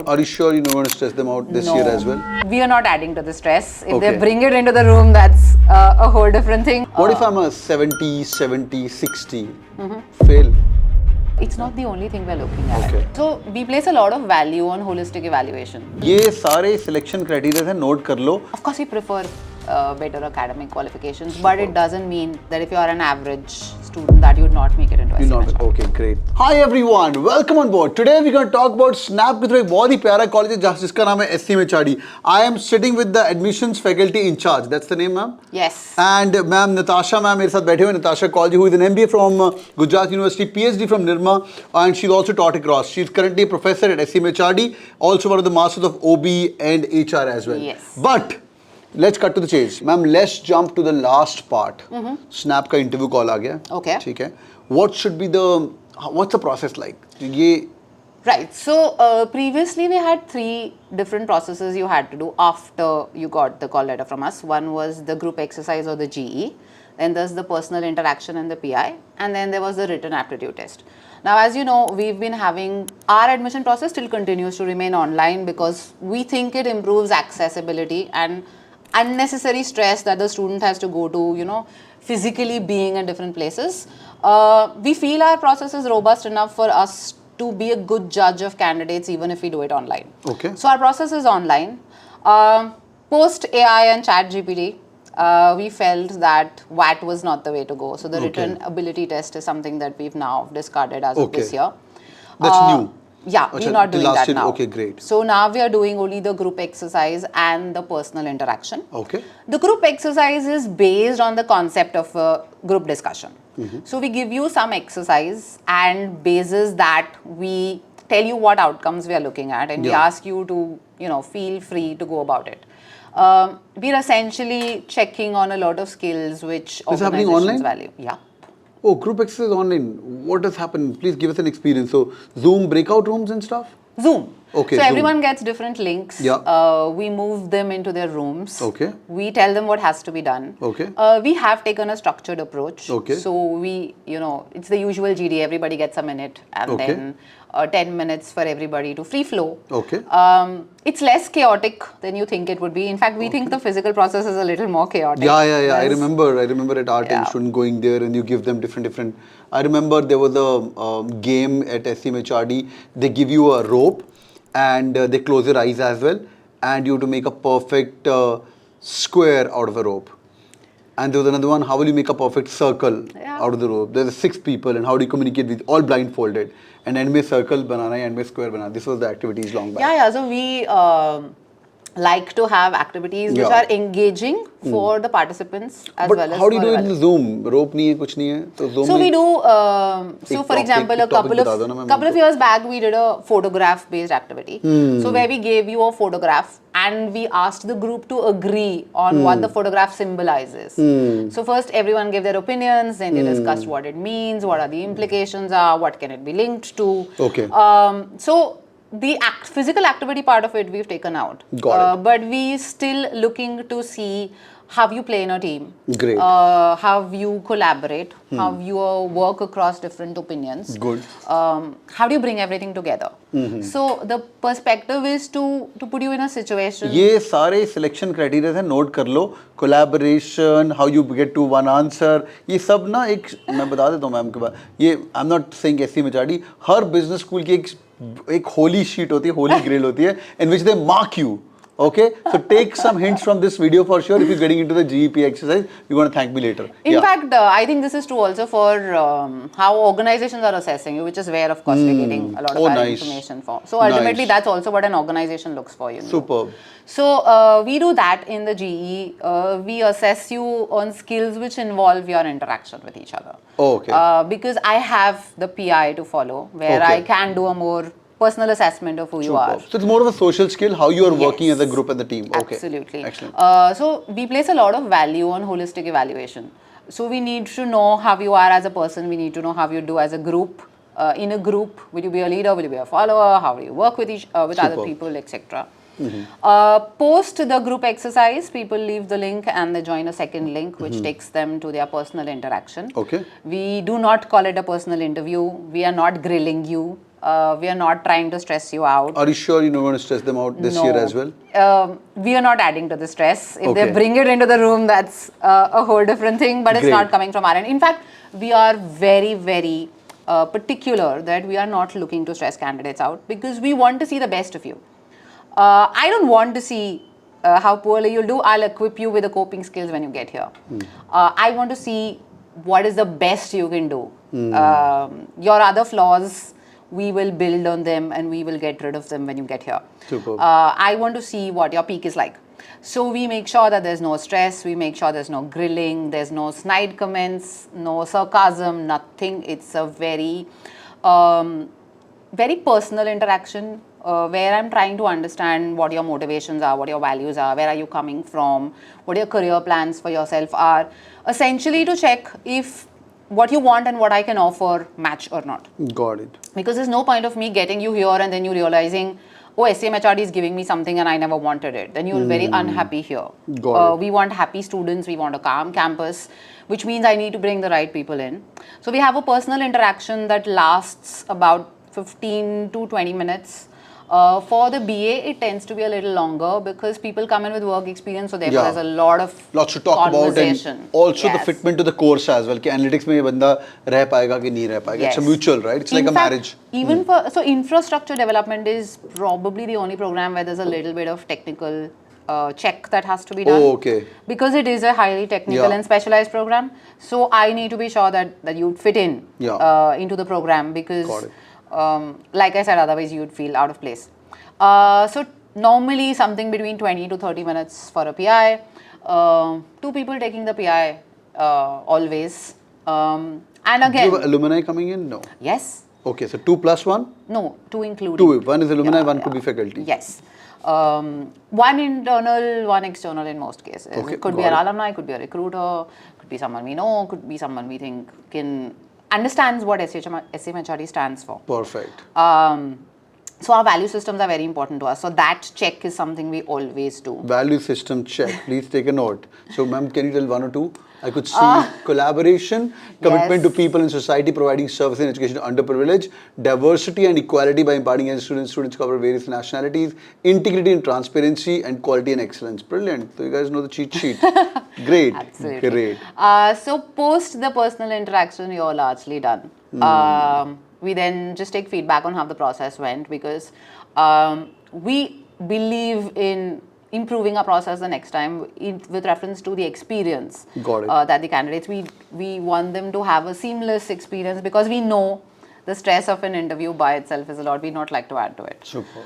Are you sure you're not going to stress them out this year as well? We are not adding to the stress. If they bring it into the room, that's a whole different thing. What if I'm a 70, 60, fail? It's not the only thing we're looking at. So we place a lot of value on holistic evaluation. ये सारे selection criteria है, note कर लो. Of course, we prefer better academic qualifications, but it doesn't mean that if you are an average student that you would not make it into SCMHRD. Okay, great. Hi everyone, welcome on board. Today we're going to talk about Snap के through एक बहुत ही प्यारा college है जिसका नाम है SCMHRD. I am sitting with the admissions faculty in charge. That's the name, ma'am? Yes. And ma'am, Natasha ma'am मेरे साथ बैठे हुए. Natasha Kaul who is an MBA from Gujarat University, PhD from NIRMA, and she's also taught across. She's currently a professor at SCMHRD, also one of the masters of OB and HR as well. Yes. But let's cut to the chase. Ma'am, let's jump to the last part. Snap का interview call आ गया. Okay. ठीक है. What should be what's the process like? Right. So previously we had 3 different processes you had to do after you got the call letter from us. One was the group exercise or the GE. Then there's the personal interaction and the PI. And then there was the written aptitude test. Now, as you know, we've been having our admission process still continues to remain online because we think it improves accessibility and unnecessary stress that the student has to go to, physically being in different places. We feel our process is robust enough for us to be a good judge of candidates even if we do it online. Okay. So our process is online. Post AI and ChatGPT, we felt that VAT was not the way to go. So the written ability test is something that we've now discarded as of this year. That's new. Yeah, we're not doing that now. Okay, great. So now we are doing only the group exercise and the personal interaction. Okay. The group exercise is based on the concept of a group discussion. So we give you some exercise and basis that we tell you what outcomes we are looking at and we ask you to, feel free to go about it. We're essentially checking on a lot of skills which organizations value. Yeah. Oh, group exercise online. What has happened? Please give us an experience. So, Zoom breakout rooms and stuff? Zoom. Okay. So, Zoom. everyone gets different links. Yeah. We move them into their rooms. Okay. We tell them what has to be done. Okay. We have taken a structured approach. Okay. So, we, it's the usual GD. Everybody gets a minute and then 10 minutes for everybody to free flow. Okay. It's less chaotic than you think it would be. In fact, we think the physical process is a little more chaotic. Yeah. I remember at our time, student going there and you give them different. I remember there was a game at SCMHRD. They give you a rope and they close your eyes as well. And you have to make a perfect square out of a rope. And there was another one, how will you make a perfect circle out of the rope? There's 6 people and how do you communicate with all blindfolded? And end में circle banana, end में square banana. This was the activities long back. Yeah. So we like to have activities which are engaging for the participants as well as But how do you do it in Zoom? Rope नहीं है, कुछ नहीं है. So we do. So for example, a couple of years back, we did a photograph-based activity. So where we gave you a photograph and we asked the group to agree on what the photograph symbolizes. So first, everyone gave their opinions. Then they discussed what it means, what are the implications are, what can it be linked to. Okay. So the physical activity part of it we've taken out. Got it. But we still looking to see how you play in a team. Great. How you collaborate, how you work across different opinions. Good. How do you bring everything together? So the perspective is to put you in a situation. ये सारे selection criteria है, note कर लो. Collaboration, how you get to one answer. ये सब ना मैं बता देता हूँ मैम के बाद. ये I'm not saying SCMHRD. Her business school की एक holy sheet होती है, holy grail होती है, in which they mark you. Okay, so take some hints from this video for sure. If you're getting into the GEP exercise, you're going to thank me later. In fact, I think this is true also for how organizations are assessing you, which is where, of course, we're getting a lot of information for. So ultimately, that's also what an organization looks for. Superb. So we do that in the GE. We assess you on skills which involve your interaction with each other. Oh, okay. Because I have the PI to follow, where I can do a more personal assessment of who you are. So it's more of a social skill, how you are working as a group and the team. Okay. Absolutely. Excellent. So we place a lot of value on holistic evaluation. So we need to know how you are as a person. We need to know how you do as a group. In a group, will you be a leader? Will you be a follower? How do you work with other people, etc. Post the group exercise, people leave the link and they join a second link which takes them to their personal interaction. Okay. We do not call it a personal interview. We are not grilling you. We are not trying to stress you out. Are you sure you're not going to stress them out this year as well? We are not adding to the stress. If Okay. they bring it into the room, that's a whole different thing, but it's Great. not coming from our end. In fact, we are very, very particular that we are not looking to stress candidates out because we want to see the best of you. I don't want to see how poorly you'll do. I'll equip you with the coping skills when you get here. I want to see what is the best you can do. Your other flaws, we will build on them and we will get rid of them when you get here. Superb. I want to see what your peak is like. So we make sure that there's no stress, we make sure there's no grilling, there's no snide comments, no sarcasm, nothing. It's a very, very personal interaction where I'm trying to understand what your motivations are, what your values are, where are you coming from, what your career plans for yourself are. Essentially to check if what you want and what I can offer match or not. Got it. Because there's no point of me getting you here and then you realizing, oh, SCMHRD is giving me something and I never wanted it. Then you're very unhappy here. Got it. We want happy students, we want a calm campus, which means I need to bring the right people in. So we have a personal interaction that lasts about 15 to 20 minutes. For the BA, it tends to be a little longer because people come in with work experience, so therefore there's a lot of lots to talk about, and also the Yes. fitment to the course as well. कि analytics में ये बंदा रह पाएगा कि नहीं रह पाएगा. It's a Yes. mutual, right? It's like In a fact, marriage. Even for infrastructure development is probably the only program where there's a little bit of technical check that has to be done. Oh, okay. Because it is a highly technical Yeah. and specialized program, so I need to be sure that you fit in into the program because, Got it. like I said, otherwise you'd feel out of place. So normally something between 20 to 30 minutes for a PI. 2 people taking the PI always. And Do again, you have alumni coming in? No. yes. Okay, so 2 plus 1? No, 2 including. 2. One is alumni, Yeah, one yeah. could be faculty. Yes. One internal, one external in most cases. Okay, It could be got an it. alumni, could be a recruiter, could be someone we know, could be someone we think understands what SCMHRD stands for. Perfect. So our value systems are very important to us. So that check is something we always do. Value system check. Please take a note. So, ma'am, can you tell 1 or 2? I could see collaboration, commitment to people in society, providing service and education to underprivileged, diversity and equality by imparting as students cover various nationalities, integrity and transparency, and quality and excellence. Brilliant. So you guys know the cheat sheet. Great. Absolutely. Great. So post the personal interaction, you're largely done. We then just take feedback on how the process went because we believe in improving our process the next time with reference to the experience that the candidates, we want them to have a seamless experience because we know the stress of an interview by itself is a lot. We not like to add to it. Super.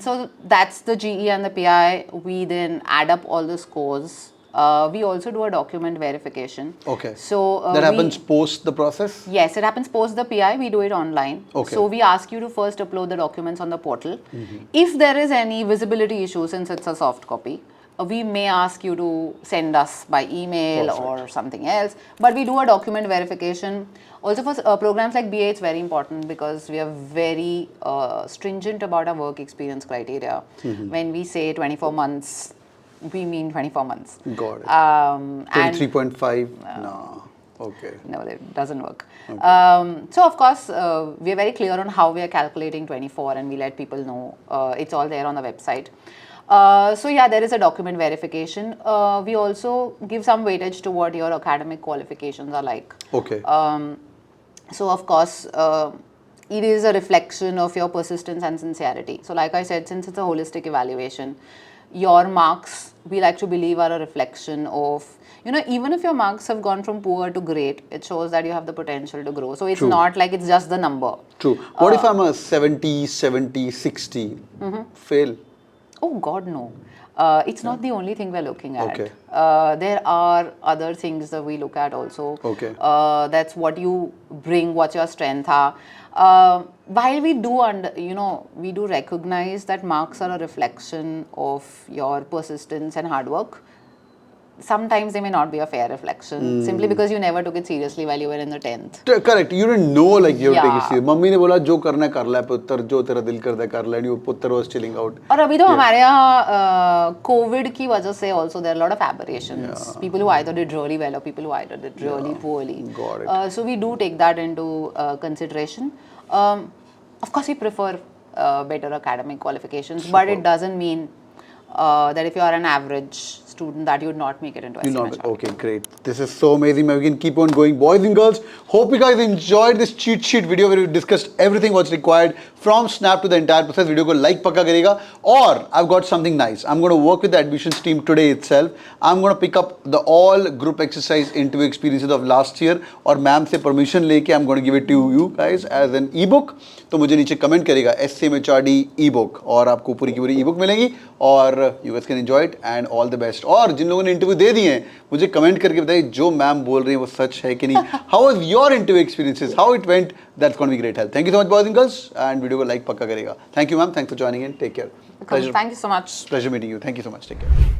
So that's the GE and the PI. We then add up all the scores. We also do a document verification. Okay. So that happens post the process? Yes, it happens post the PI. We do it online. Okay. So we ask you to first upload the documents on the portal. If there is any visibility issue, since it's a soft copy, we may ask you to send us by email or something else. But we do a document verification. Also for programs like BA, it's very important because we are very stringent about our work experience criteria. When we say 24 months, we mean 24 months. Got it. 23.5? No. Okay. No, it doesn't work. Okay. So of course, we are very clear on how we are calculating 24 and we let people know. It's all there on the website. So yeah, there is a document verification. We also give some weightage to what your academic qualifications are like. Okay. So of course, it is a reflection of your persistence and sincerity. So like I said, since it's a holistic evaluation, your marks, we like to believe, are a reflection of, even if your marks have gone from poor to great, it shows that you have the potential to grow. So it's not like it's just the number. True. What if I'm a 70, 60, fail? Oh God, no. It's not the only thing we're looking at. Okay. There are other things that we look at also. Okay. That's what you bring, what your strengths are. While we do we do recognize that marks are a reflection of your persistence and hard work. Sometimes they may not be a fair reflection simply because you never took it seriously while you were in the 10th. Correct. You didn't know like you have to take it seriously. Mummy ने बोला जो करना है कर ले पुत्र जो तेरा दिल करता है कर ले and पुत्र was chilling out. और अभी तो हमारे यहाँ COVID की वजह से also there are a lot of aberrations. People who either did really well or people who either did really poorly. Got it. So we do take that into consideration. Of course, we prefer better academic qualifications, but it doesn't mean that if you are an average student that you would not make it into SCMHRD. Okay, great. This is so amazing. We can keep on going. Boys and girls, hope you guys enjoyed this cheat sheet video where we discussed everything what's required from Snap to the entire process. Video ko like pakka karega. Or I've got something nice. I'm going to work with the admissions team today itself. I'm going to pick up the all group exercise interview experiences of last year. Or ma'am से permission लेके I'm going to give it to you guys as an ebook. तो मुझे नीचे comment करेगा SCMHRD ebook और आपको पूरी की पूरी ebook मिलेगी और you guys can enjoy it and all the best. और जिन लोगों ने इंटरव्यू दे दिए हैं मुझे कमेंट करके बताइए जो मैम बोल रही है वो सच है कि नहीं. How was your interview experiences, how it went, that's gonna be great help. Thank you so much boys and girls and video को लाइक पक्का करेगा. Thank you ma'am, thanks for joining in. Take care. Thank you so much. Pleasure meeting you. Thank you so much. Take care.